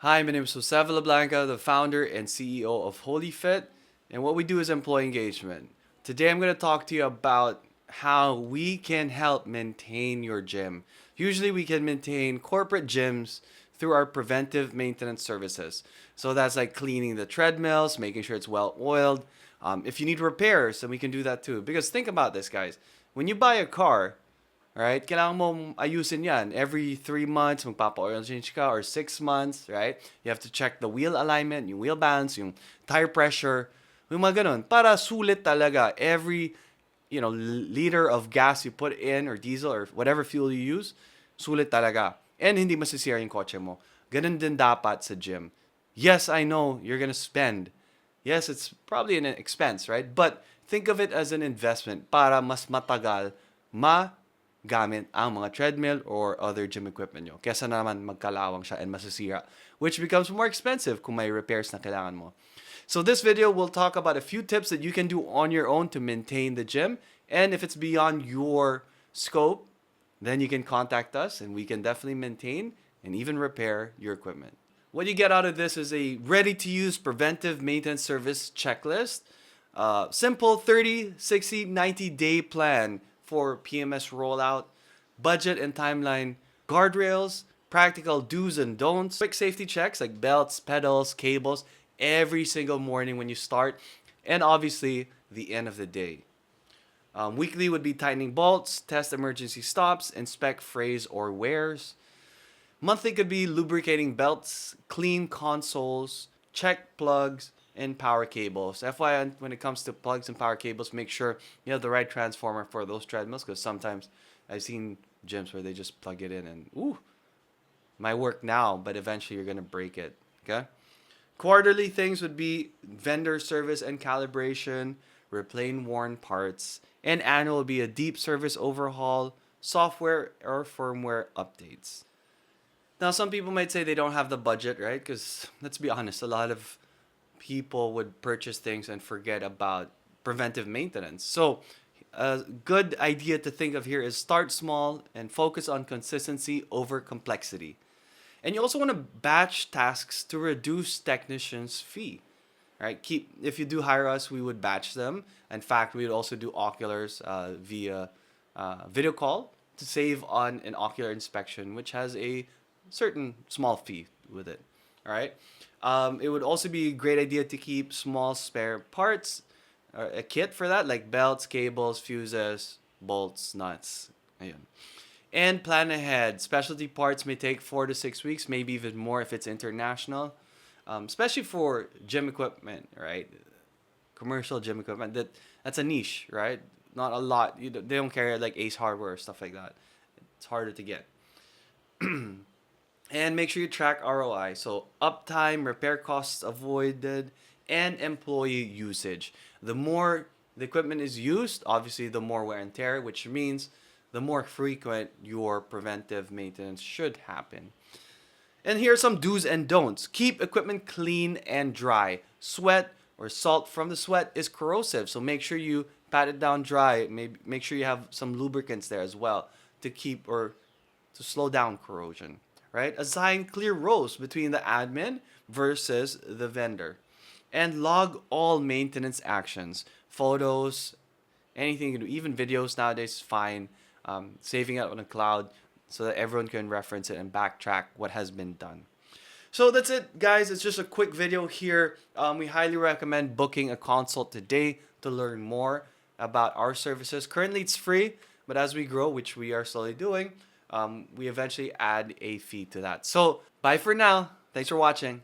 Hi, my name is Jose Blanca, the founder and CEO of holifit, and what we do is employee engagement. Today I'm going to talk to you about how we can help maintain your gym. Usually we can maintain corporate gyms through our preventive maintenance services. So that's like cleaning the treadmills, making sure it's well oiled. If you need repairs, then we can do that too. Because think about this, guys. When you buy a car, right? Kailangan mo ayusin yan. Every 3 months, magpapa-oil change ka, or 6 months, right? You have to check the wheel alignment, yung wheel balance, yung tire pressure, yung mga ganun. Para sulit talaga. Every, liter of gas you put in, or diesel, or whatever fuel you use, sulit talaga. And hindi masisira yung kotse mo. Ganun din dapat sa gym. Yes, I know you're gonna spend. Yes, it's probably an expense, right? But think of it as an investment para mas matagal gamit ang mga treadmill or other gym equipment nyo. Kesa naman magkalawang siya and masisira, which becomes more expensive kung may repairs na kailangan mo. So this video will talk about a few tips that you can do on your own to maintain the gym. And if it's beyond your scope, then you can contact us and we can definitely maintain and even repair your equipment. What you get out of this is a ready-to-use preventive maintenance service checklist. Simple 30, 60, 90-day plan for PMS rollout, budget and timeline, guardrails, practical do's and don'ts, quick safety checks like belts, pedals, cables, every single morning when you start, and obviously the end of the day. Weekly would be tightening bolts, test emergency stops, inspect frays or wears. Monthly could be lubricating belts, clean consoles, check plugs, and power cables. FYI, when it comes to plugs and power cables, make sure you have the right transformer for those treadmills, because sometimes I've seen gyms where they just plug it in and, ooh, might work now, but eventually you're going to break it. Okay? Quarterly things would be vendor service and calibration, replace worn parts, and annual would be a deep service overhaul, software or firmware updates. Now, some people might say they don't have the budget, right? Because let's be honest, a lot of people would purchase things and forget about preventive maintenance. So, a good idea to think of here is start small and focus on consistency over complexity. And you also want to batch tasks to reduce technicians' fee. Right? If you do hire us, we would batch them. In fact, we would also do oculars via video call to save on an ocular inspection, which has a certain small fee with it. All right. It would also be a great idea to keep small spare parts, or a kit for that, like belts, cables, fuses, bolts, nuts. Ayun. And plan ahead. Specialty parts may take 4 to 6 weeks, maybe even more if it's international, especially for gym equipment, right? Commercial gym equipment. That's a niche, right? Not a lot. They don't carry like Ace Hardware or stuff like that. It's harder to get. And make sure you track ROI. So uptime, repair costs avoided, and employee usage. The more the equipment is used, obviously the more wear and tear, which means the more frequent your preventive maintenance should happen. And here are some do's and don'ts. Keep equipment clean and dry. Sweat or salt from the sweat is corrosive, so make sure you pat it down dry. Maybe make sure you have some lubricants there as well to keep or to slow down corrosion. Right? Assign clear roles between the admin versus the vendor. And log all maintenance actions, photos, anything you can do, even videos nowadays is fine. Saving it on the cloud so that everyone can reference it and backtrack what has been done. So that's it, guys. It's just a quick video here. We highly recommend booking a consult today to learn more about our services. Currently, it's free, but as we grow, which we are slowly doing, we eventually add a fee to that. So, bye for now. Thanks for watching.